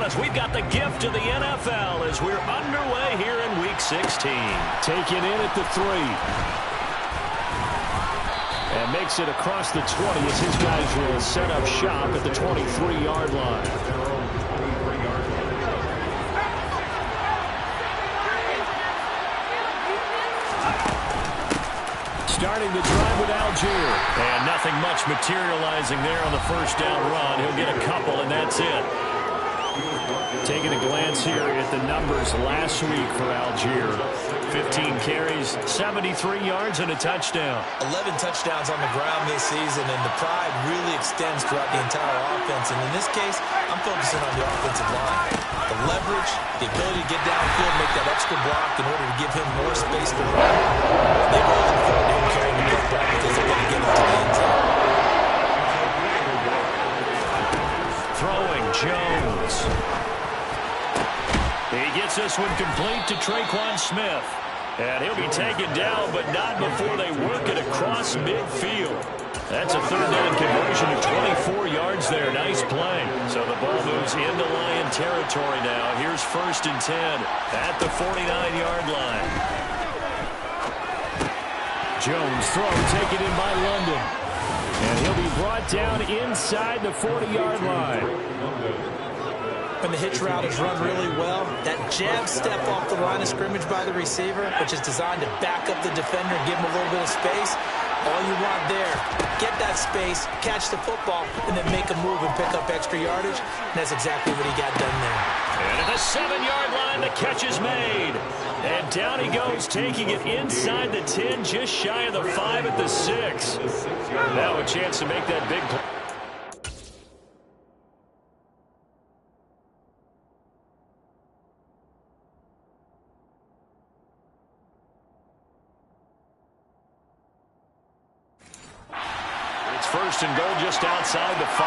because we've got the gift of the NFL as we're underway here in Week 16. Taken in at the 3. And makes it across the 20 as his guys will set up shop at the 23-yard line. Starting the drive with Algier. And nothing much materializing there on the first down run. He'll get a couple, and that's it. Taking a glance here at the numbers last week for Algier. 15 carries, 73 yards, and a touchdown. 11 touchdowns on the ground this season, and the pride really extends throughout the entire offense. And in this case, I'm focusing on the offensive line. The leverage, the ability to get downfield, make that extra block in order to give him more space to run. They go to the front, they're carrying the football because they're going to get into the end zone. Throwing Jones. He gets this one complete to Traquan Smith. And he'll be taken down, but not before they work it across midfield. That's a third down conversion of 24 yards there. Nice play. So the ball moves into Lion territory now. Here's 1st and 10 at the 49-yard line. Jones throw taken in by London. And he'll be brought down inside the 40-yard line. When the hitch route is run really well, that jab step off the line of scrimmage by the receiver, which is designed to back up the defender, give him a little bit of space, all you want there, get that space, catch the football, and then make a move and pick up extra yardage. And that's exactly what he got done there. And at the 7-yard line, the catch is made. And down he goes, taking it inside the 10, just shy of the 5 at the 6. Now a chance to make that big play. It's 1st and goal just outside the 5.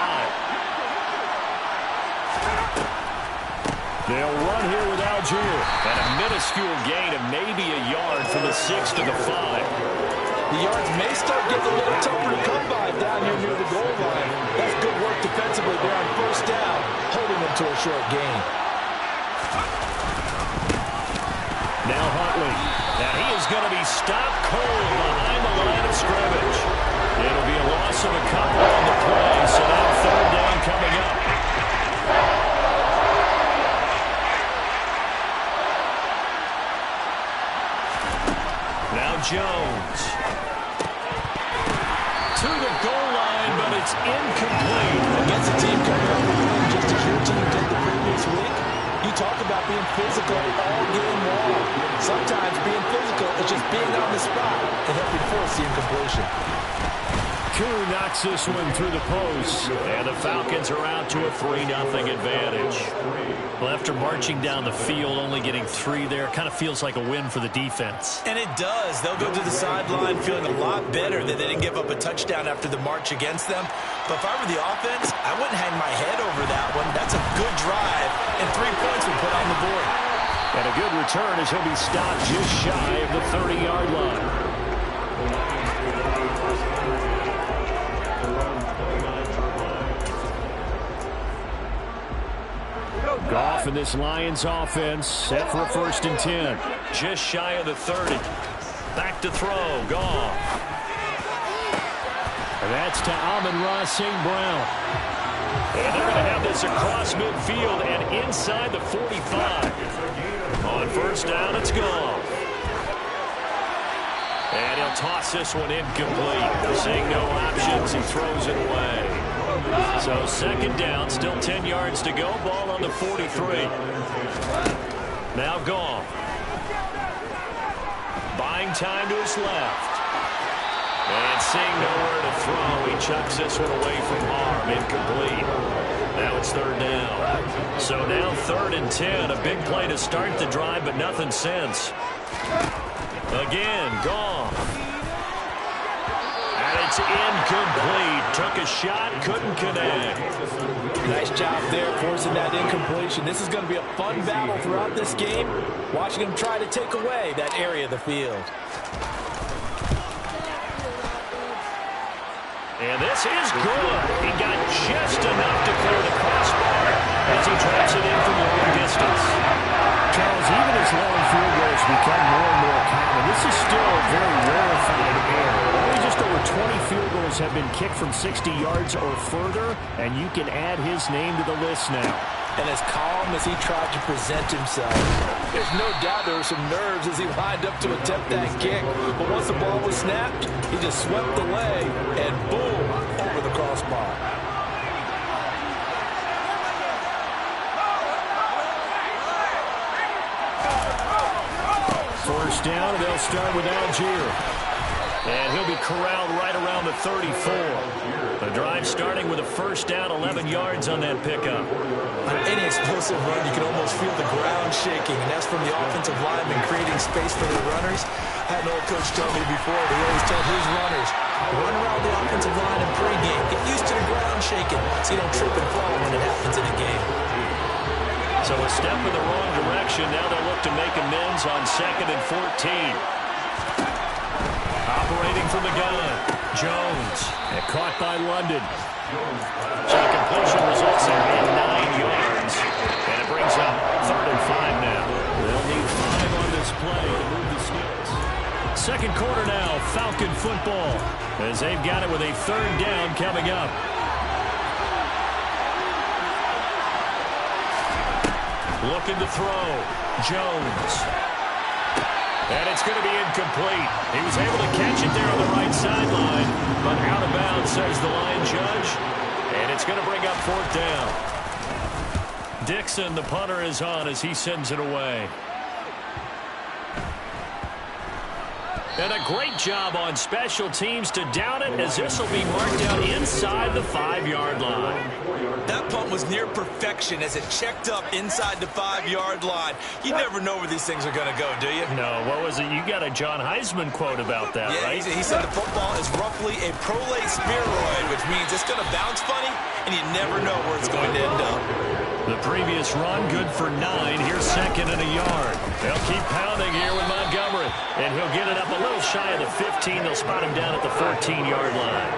They'll run here with Algier. And a minuscule gain of maybe a yard from the 6 to the 5. The yards may start getting a little tougher to come by down here near the goal line. That's good work defensively there on 1st down, holding them to a short gain. Now Huntley. And he is going to be stopped cold behind the line of scrimmage. It'll be a loss of a couple on the play, so now 3rd down coming up. Now Jones. To the goal line, but it's incomplete. Against a team coming off the win just as your team did the previous week, you talk about being physical all game long. Sometimes being physical is just being on the spot and helping force the incompletion. Koo knocks this one through the post. And the Falcons are out to a 3-0 advantage. Well, after marching down the field, only getting 3 there, kind of feels like a win for the defense. And it does. They'll go to the sideline feeling a lot better that they didn't give up a touchdown after the march against them. But if I were the offense, I wouldn't hang my head over that one. That's a good drive, and 3 points will put on the board. And a good return as he'll be stopped just shy of the 30-yard line. Goff and this Lions offense set for a 1st and 10. Just shy of the 30. Back to throw. Goff. And that's to Amon-Ra St. Brown. And they're going to have this across midfield and inside the 45. On 1st down, it's Goff. And he'll toss this one incomplete. Seeing no options, he throws it away. So 2nd down, still 10 yards to go. Ball on the 43. Now Goff. Buying time to his left. And seeing nowhere to throw, he chucks this one away from harm. Incomplete. Now it's 3rd down. So now 3rd and 10. A big play to start the drive, but nothing since. Again, Goff. And it's incomplete. Took a shot, couldn't connect. Nice job there forcing that incompletion. This is going to be a fun battle throughout this game. Watching him try to take away that area of the field. And this is good. He got just enough to clear the crossbar as he drops it in from has become more and more common. This is still a very rarefied error. Only just over 20 field goals have been kicked from 60 yards or further, and you can add his name to the list now. And as calm as he tried to present himself, there's no doubt there were some nerves as he lined up to attempt that kick. But once the ball was snapped, he just swept the leg and boom, over the crossbar. First down, and they'll start with Algier. And he'll be corralled right around the 34. The drive starting with a first down, 11 yards on that pickup. On any explosive run, you can almost feel the ground shaking, and that's from the offensive linemen creating space for their runners. I had an old coach tell me before, they always told his runners, run around the offensive line in pregame. Get used to the ground shaking so you don't trip and fall when it happens in a game. So a step in the wrong direction. Now they'll look to make amends on 2nd and 14. Operating from the gun, Jones. And caught by London. So the completion results in 9 yards. And it brings up 3rd and 5 now. They'll need 5 on this play to move the sticks. Second quarter now, Falcon football. As they've got it with a 3rd down coming up. Looking to throw. Jones. And it's going to be incomplete. He was able to catch it there on the right sideline, but out of bounds, says the line judge. And it's going to bring up 4th down. Dixon, the punter, is on as he sends it away. And a great job on special teams to down it, as this will be marked out inside the 5-yard line. That punt was near perfection as it checked up inside the 5-yard line. You never know where these things are going to go, do you? No, what was it? You got a John Heisman quote about that, yeah, right? He said the football is roughly a prolate spheroid, which means it's going to bounce funny, and you never know where it's going to end up. The previous run, good for 9. Here's 2nd and a yard. They'll keep pounding here with Montgomery. And he'll get it up a little shy of the 15. They'll spot him down at the 14-yard line.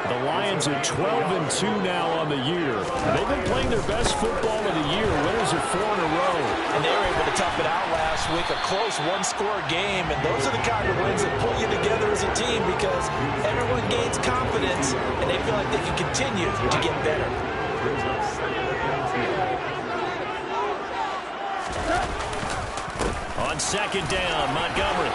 The Lions are 12-2 now on the year. They've been playing their best football of the year. Winners of 4 in a row. And they were able to tough it out last week. A close one-score game. And those are the kind of wins that pull you together as a team because everyone gains confidence and they feel like they can continue to get better. On 2nd down, Montgomery.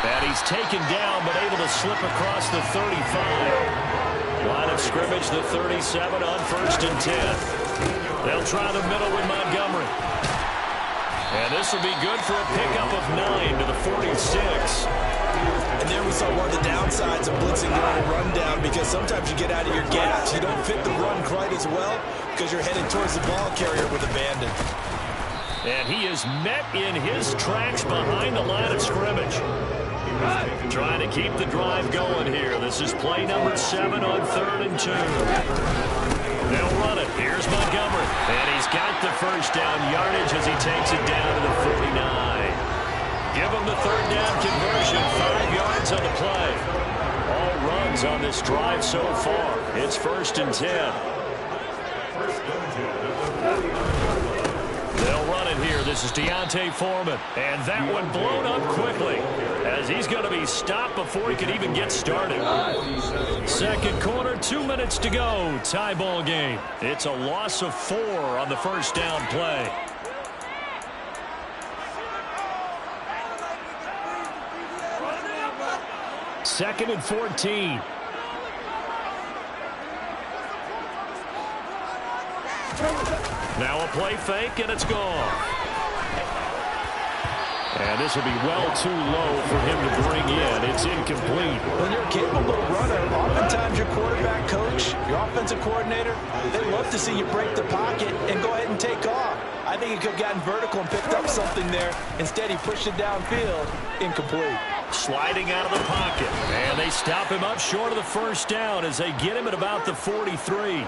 And he's taken down, but able to slip across the 35. Line of scrimmage, the 37 on 1st and 10. They'll try the middle with Montgomery. And this will be good for a pickup of 9 to the 46. And there we saw one of the downsides of blitzing during a rundown because sometimes you get out of your gaps. You don't fit the run quite as well because you're headed towards the ball carrier with abandon. And he is met in his tracks behind the line of scrimmage. Trying to keep the drive going here. This is play number 7 on 3rd and 2. They'll run it. Here's Montgomery. And he's got the first down yardage as he takes it down to the 49. Give him the 3rd down conversion. 5 yards on the play. All runs on this drive so far. It's 1st and 10. They'll run it here. This is Deontay Foreman. And that one blown up quickly as he's going to be stopped before he can even get started. Second quarter, 2 minutes to go. Tie ball game. It's a loss of 4 on the first down play. Second and 14. Now a play fake, and it's gone. And this will be well too low for him to bring in. It's incomplete. When you're a capable runner, oftentimes your quarterback coach, your offensive coordinator, they love to see you break the pocket and go ahead and take off. I think he could have gotten vertical and picked up something there. Instead, he pushed it downfield. Incomplete. Sliding out of the pocket. And they stop him up short of the first down as they get him at about the 43.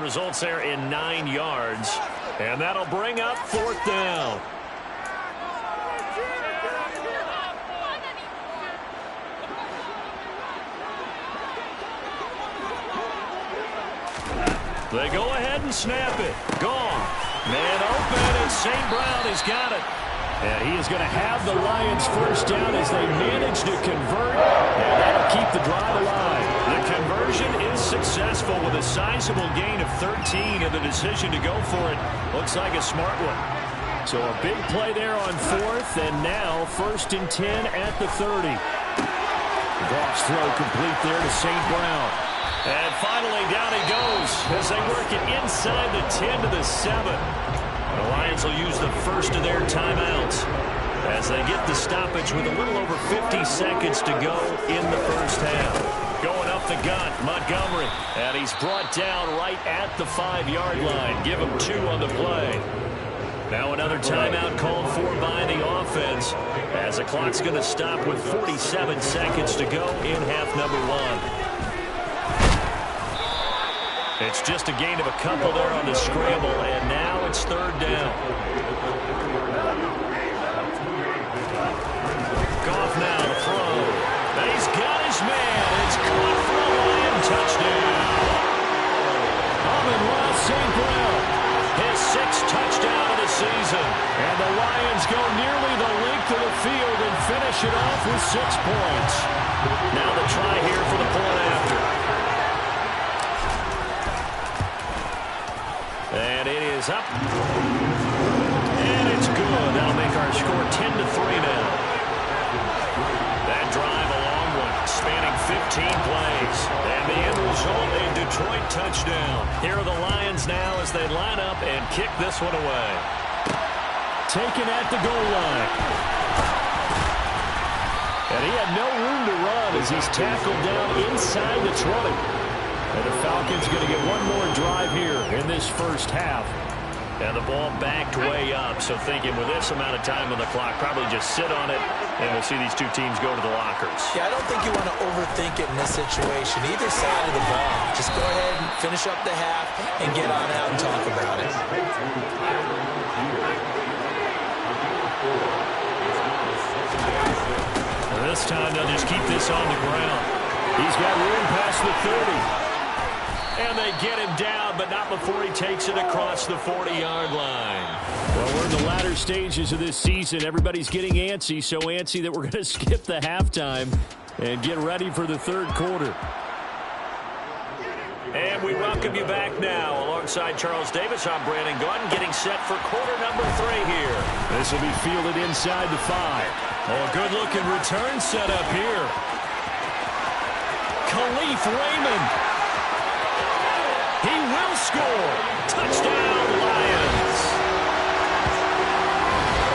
Results there in 9 yards, and that'll bring up 4th down. They go ahead and snap it. Gone. Man open, and St. Brown has got it. And he is going to have the Lions first down as they manage to convert, and that'll keep the drive alive. The conversion is successful with a sizable gain of 13, and the decision to go for it looks like a smart one. So a big play there on 4th, and now 1st and 10 at the 30. Goff's throw complete there to St. Brown. And finally down he goes as they work it inside the 10 to the 7. The Lions will use the first of their timeouts as they get the stoppage with a little over 50 seconds to go in the first half. Going up the gut, Montgomery. And he's brought down right at the 5-yard line. Give him 2 on the play. Now another timeout called for by the offense as the clock's going to stop with 47 seconds to go in half number 1. It's just a gain of a couple there on the scramble, and now it's 3rd down. Goff now to throw. And he's got his man. It's caught for a Lion touchdown. Amon-Ra St. Brown. His 6th touchdown of the season. And the Lions go nearly the length of the field and finish it off with 6 points. Now the try here for the point after. And it is up. And it's good. That'll make our score 10-3 now. That drive a long one, spanning 15 plays. And the end result, a Detroit touchdown. Here are the Lions now as they line up and kick this one away. Taken at the goal line. And he had no room to run as he's tackled down inside the 20. And the Falcons going to get one more drive here in this first half. And the ball backed way up, so thinking with this amount of time on the clock, probably just sit on it, and we'll see these two teams go to the lockers. Yeah, I don't think you want to overthink it in this situation. Either side of the ball. Just go ahead and finish up the half and get on out and talk about it. And this time they'll just keep this on the ground. He's got room past the 30. And they get him down, but not before he takes it across the 40-yard line. Well, we're in the latter stages of this season. Everybody's getting antsy, so antsy that we're going to skip the halftime and get ready for the 3rd quarter. And we welcome you back now. Alongside Charles Davis, I'm Brandon Gaudin, getting set for quarter number 3 here. This will be fielded inside the 5. Oh, a good-looking return set up here. Khalif Raymond. He will score. Touchdown, Lions.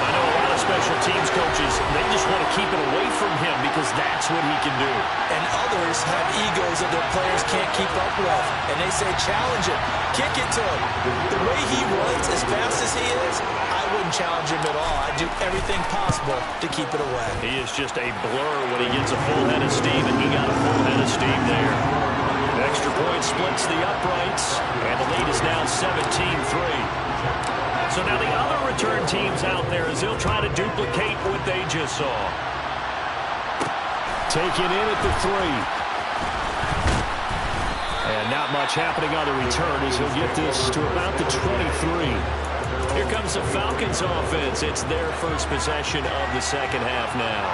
I know a lot of special teams coaches, they just want to keep it away from him because that's what he can do. And others have egos that their players can't keep up with. And they say, challenge him. Kick it to him. The way he runs as fast as he is, I wouldn't challenge him at all. I'd do everything possible to keep it away. He is just a blur when he gets a full head of steam, and he got a full head of steam there. Extra point splits the uprights, and the lead is now 17-3. So now the other return teams out there as they'll try to duplicate what they just saw. Taken in at the 3. And not much happening on the return as he'll get this to about the 23. Here comes the Falcons offense. It's their first possession of the second half now.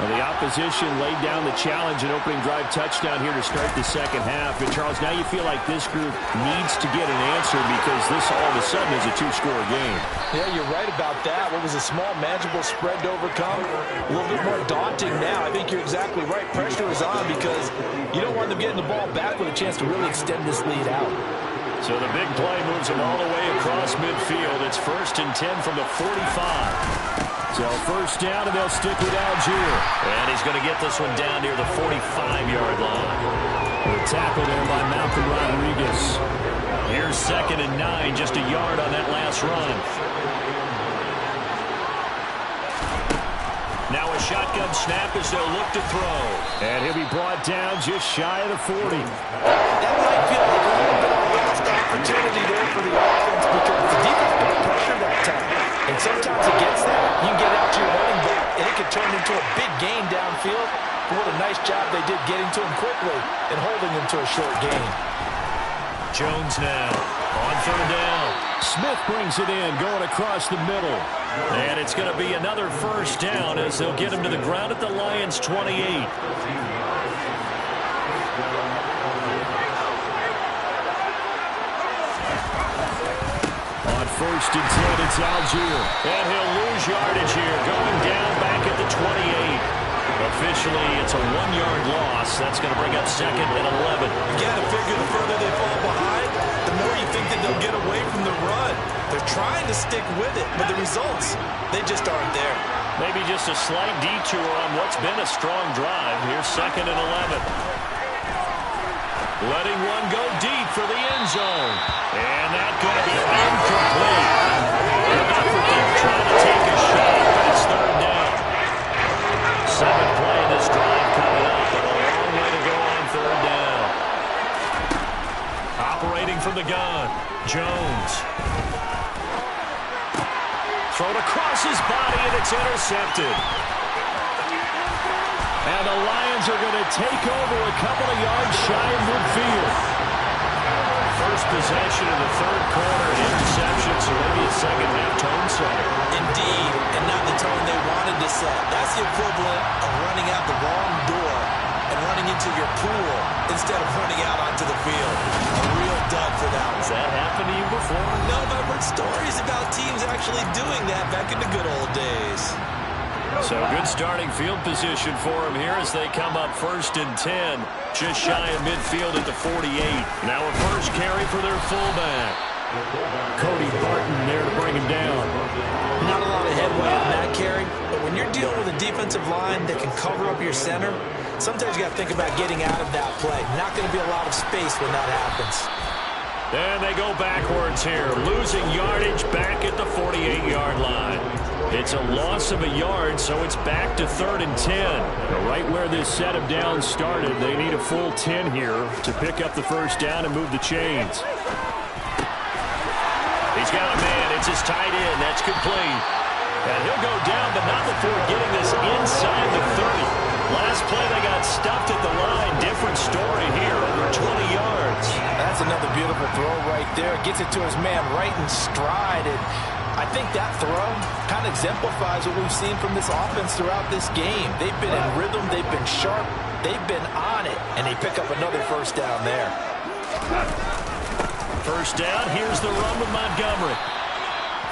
Well, the opposition laid down the challenge and opening drive touchdown here to start the second half. And, Charles, now you feel like this group needs to get an answer because this all of a sudden is a 2-score game. Yeah, you're right about that. What was a small, manageable spread to overcome, a little bit more daunting now. I think you're exactly right. Pressure is on because you don't want them getting the ball back with a chance to really extend this lead out. So the big play moves them all the way across midfield. It's 1st and 10 from the 45. So first down, and they'll stick with Algier. And he's going to get this one down near the 45-yard line. The tackle there by Malcolm Rodriguez. Here's 2nd and 9, just a yard on that last run. Now a shotgun snap as they'll look to throw. And he'll be brought down just shy of the 40. That might feel like a little bit of a lost opportunity there for the offense because the defense put pressure that time. And sometimes against that, you can get out to your running back, and it can turn into a big gain downfield. But what a nice job they did getting to him quickly and holding him to a short gain. Jones now on third down. Smith brings it in, going across the middle. And it's going to be another first down as they'll get him to the ground at the Lions' 28. On first and 10, it's Algier. And he'll lose yardage here, going down back at the 28. Officially, it's a 1-yard loss. That's going to bring up second and 11. You got to figure the further they fall behind, the more you think that they'll get away from the run. They're trying to stick with it, but the results, they just aren't there. Maybe just a slight detour on what's been a strong drive. Here's second and 11. Letting one go deep for the end zone. And that's going to be incomplete. An effort there trying to take a shot, but it's third down. Seventh play in this drive coming up, but a long way to go on third down. Operating from the gun, Jones. Thrown across his body, and it's intercepted. And the Lions are going to take over a couple of yards shy of midfield. First possession of the third quarter, interception, so maybe a second-half tone setter. Indeed, and not the tone they wanted to set. That's the equivalent of running out the wrong door and running into your pool instead of running out onto the field. A real dud for that one. Has that happened to you before? No, but I've heard stories about teams actually doing that back in the good old days. So good starting field position for him here as they come up first and 10. Just shy of midfield at the 48. Now a first carry for their fullback. Cody Barton there to bring him down. Not a lot of headway on that carry, but when you're dealing with a defensive line that can cover up your center, sometimes you got to think about getting out of that play. Not going to be a lot of space when that happens. And they go backwards here, losing yardage back at the 48-yard line. It's a loss of a yard, so it's back to third and 10. Right where this set of downs started, they need a full 10 here to pick up the first down and move the chains. He's got a man. It's his tight end. That's complete. And he'll go down, but not before getting this inside the 30. Last play, they got stuffed at the line. Different story here, over 20 yards. That's another beautiful throw right there. Gets it to his man right in stride. And I think that throw kind of exemplifies what we've seen from this offense throughout this game. They've been in rhythm. They've been sharp. They've been on it. And they pick up another first down there. First down. Here's the run with Montgomery.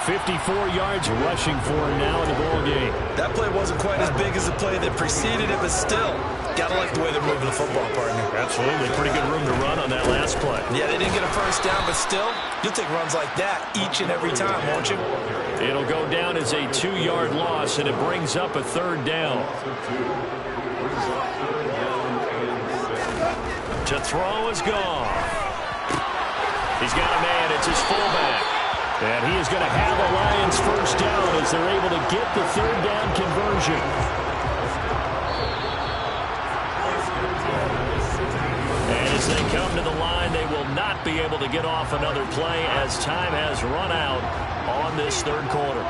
54 yards rushing for him now in the ball game. That play wasn't quite as big as the play that preceded it, but still, gotta like the way they're moving the football, partner. Absolutely. Pretty good room to run on that last play. Yeah, they didn't get a first down, but still, you'll take runs like that each and every time, won't you? It'll go down as a 2-yard loss, and it brings up a third down. To throw is gone. He's got a man. It's his fullback. And he is going to have a Lions first down as they're able to get the third down conversion. And as they come to the line, they will not be able to get off another play as time has run out on this third quarter.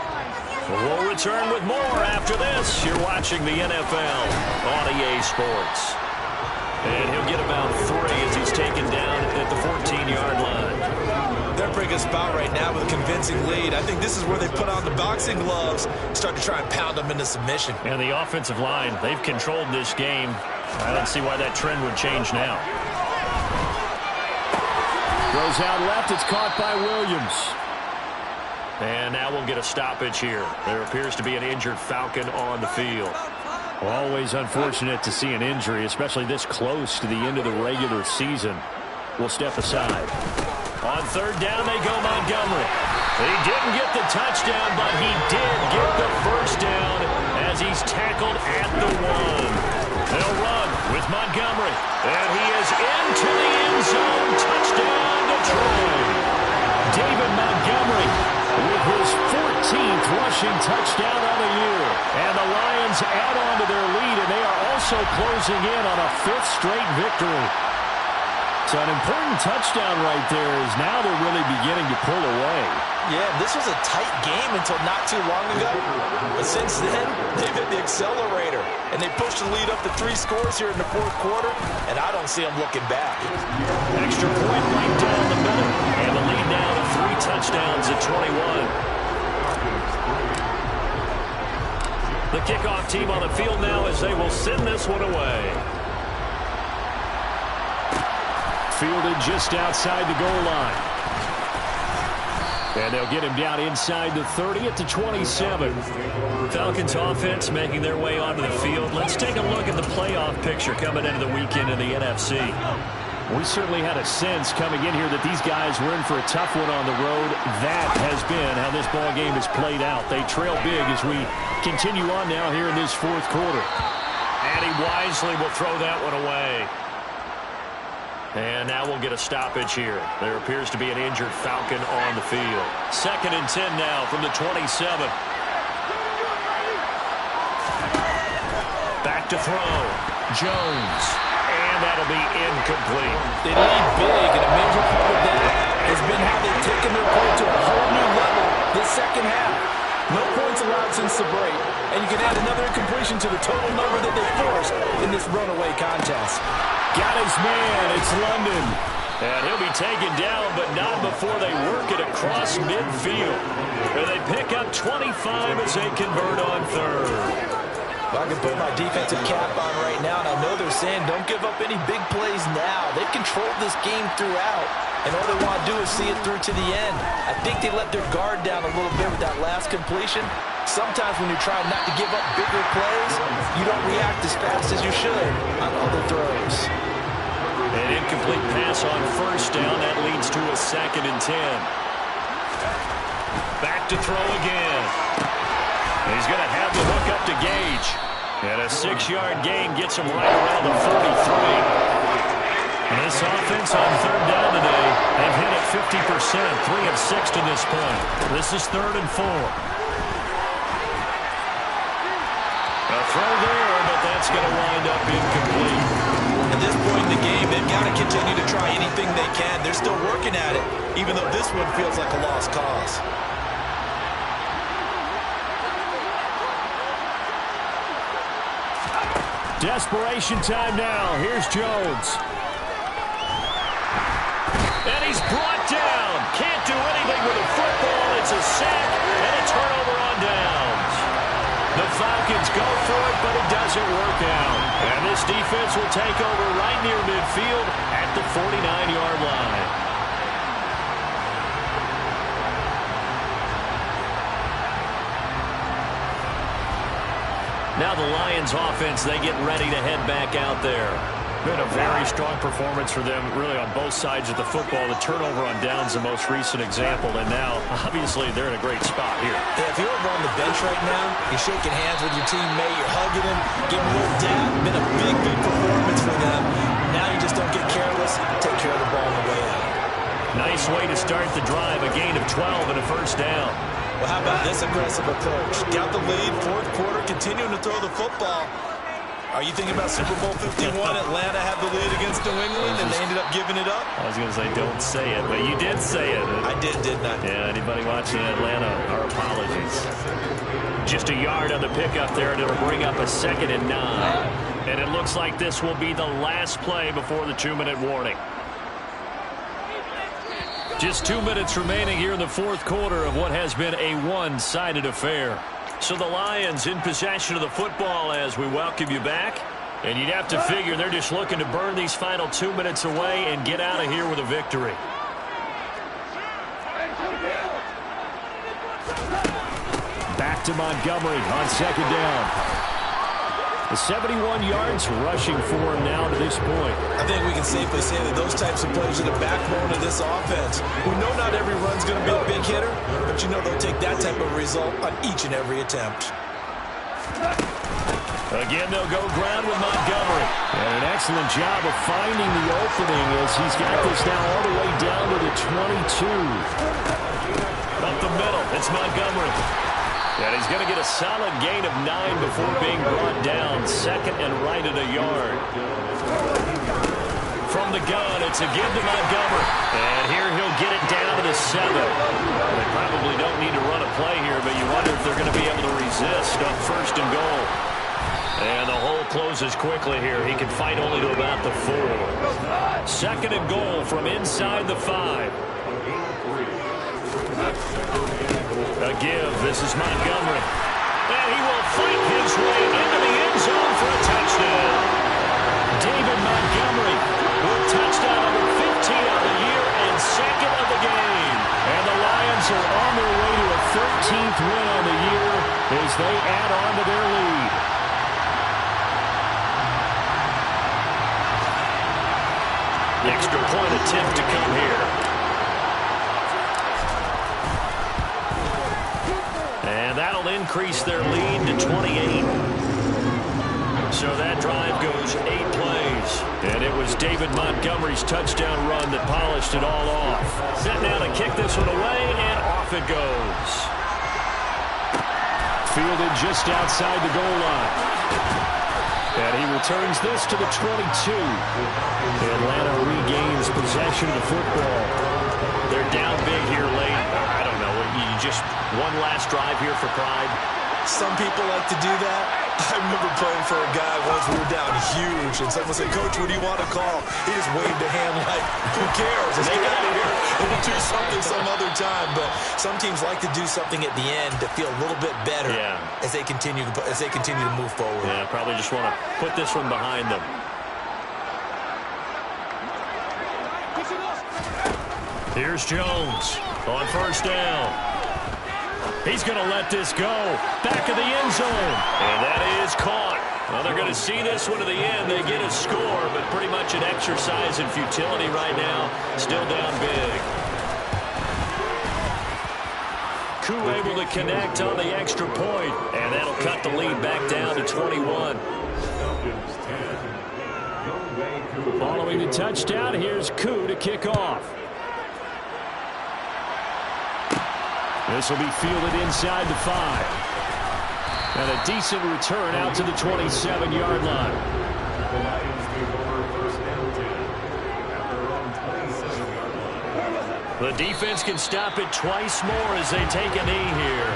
We'll return with more after this. You're watching the NFL on EA Sports. And he'll get about 3 as he's taken down at the 14-yard line. They're in a pretty good spot right now with a convincing lead. I think this is where they put on the boxing gloves, start to try and pound them into submission. And the offensive line, they've controlled this game. I don't see why that trend would change now. Goes out left. It's caught by Williams. And now we'll get a stoppage here. There appears to be an injured Falcon on the field. Always unfortunate to see an injury, especially this close to the end of the regular season. We'll step aside. On third down, they go Montgomery. He didn't get the touchdown, but he did get the first down as he's tackled at the 1. They'll run with Montgomery. And he is into the end zone. Touchdown, Detroit. David Montgomery with his 14th rushing touchdown of the year. And the Lions add on to their lead, and they are also closing in on a 5th straight victory. So an important touchdown right there is now they're really beginning to pull away. Yeah, this was a tight game until not too long ago. But since then, they've hit the accelerator. And they pushed the lead up to 3 scores here in the 4th quarter. And I don't see them looking back. Extra point right down the middle. And the lead now to 3 touchdowns at 21. The kickoff team on the field now as they will send this one away. Fielded just outside the goal line. And they'll get him down inside the 30 at the 27. Falcons offense making their way onto the field. Let's take a look at the playoff picture coming into the weekend in the NFC. We certainly had a sense coming in here that these guys were in for a tough one on the road. That has been how this ball game has played out. They trail big as we continue on now here in this 4th quarter. And he wisely will throw that one away. And now we'll get a stoppage here. There appears to be an injured Falcon on the field. 2nd and 10 now from the 27. Back to throw. Jones. And that'll be incomplete. They lead big, and a major part of that has been how they've taken their play to a whole new level this 2nd half. No points allowed since the break, and you can add another incompletion to the total number that they forced in this runaway contest. Got his man. It's London. And he'll be taken down, but not before they work it across midfield. And they pick up 25 as they convert on 3rd. Well, I can put my defensive cap on right now, and I know they're saying don't give up any big plays now. They've controlled this game throughout, and all they want to do is see it through to the end. I think they let their guard down a little bit with that last completion. Sometimes when you're trying not to give up bigger plays, you don't react as fast as you should on other throws. An incomplete pass on 1st down. That leads to a 2nd and 10. Back to throw again. He's going to have the hook up to Gage. And a 6-yard gain gets him right around the 43. And this offense on 3rd down today, they've hit it 50%, 3 of 6 to this point. This is 3rd and 4. A throw there, but that's going to wind up incomplete. At this point in the game, they've got to continue to try anything they can. They're still working at it, even though this one feels like a lost cause. Desperation time now. Here's Jones. And he's brought down. Can't do anything with the football. It's a sack and a turnover on downs. The Falcons go for it, but it doesn't work out. And this defense will take over right near midfield at the 49-yard line. Now the Lions offense, they get ready to head back out there. Been a very strong performance for them, really, on both sides of the football. The turnover on downs, the most recent example, and now, obviously, they're in a great spot here. Yeah, if you're over on the bench right now, you're shaking hands with your teammate, you're hugging him, giving a little dab. Been a big, big performance for them. Now you just don't get careless, take care of the ball on the way out. Nice way to start the drive, a gain of 12 and a 1st down. Well, how about this aggressive approach? Got the lead, 4th quarter, continuing to throw the football. Are you thinking about Super Bowl 51? Atlanta had the lead against New England, and they ended up giving it up? I was going to say, don't say it, but you did say it. I did, didn't I? Yeah, anybody watching Atlanta, our apologies. Just a yard on the pickup there, and it'll bring up a 2nd and 9. And it looks like this will be the last play before the 2-minute warning. Just 2 minutes remaining here in the 4th quarter of what has been a one-sided affair. So the Lions in possession of the football as we welcome you back. And you'd have to figure they're just looking to burn these final 2 minutes away and get out of here with a victory. Back to Montgomery on 2nd down. The 71 yards rushing for him now to this point. I think we can safely say that those types of plays are the backbone of this offense. We know not every run's going to be a big hitter, but you know they'll take that type of result on each and every attempt. Again, they'll go ground with Montgomery. And an excellent job of finding the opening as he's got this now all the way down to the 22. Up the middle, it's Montgomery. And he's going to get a solid gain of 9 before being brought down. Second and right at a yard. From the gun, it's a give to Montgomery. And here he'll get it down to the 7. They probably don't need to run a play here, but you wonder if they're going to be able to resist on first and goal. And the hole closes quickly here. He can fight only to about the 4. Second and goal from inside the 5. A give. This is Montgomery. And he will fight his way into the end zone for a touchdown. David Montgomery with touchdown number 15 of the year and second of the game. And the Lions are on their way to a 13th win on the year as they add on to their lead. The extra point attempt to come here. And that'll increase their lead to 28. So that drive goes 8 plays. And it was David Montgomery's touchdown run that polished it all off. Set now to kick this one away, and off it goes. Fielded just outside the goal line. And he returns this to the 22. Atlanta regains possession of the football. They're down big here late. I don't know. You just one last drive here for pride. Some people like to do that. I remember playing for a guy once. We were down huge, and someone said, "Coach, what do you want to call?" He just waved a hand like, "Who cares? Let's get out of here and we'll do something some other time." But some teams like to do something at the end to feel a little bit better as they continue to move forward. Yeah, probably just want to put this one behind them. Here's Jones on first down. He's going to let this go. Back of the end zone. And that is caught. Well, they're going to see this one to the end. They get a score, but pretty much an exercise in futility right now. Still down big. Koo able to connect on the extra point. And that'll cut the lead back down to 21. Following the touchdown, here's Koo to kick off. This will be fielded inside the 5. And a decent return out to the 27-yard line. The defense can stop it twice more as they take a knee here.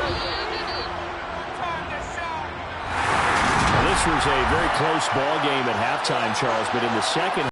This was a very close ball game at halftime, Charles, but in the second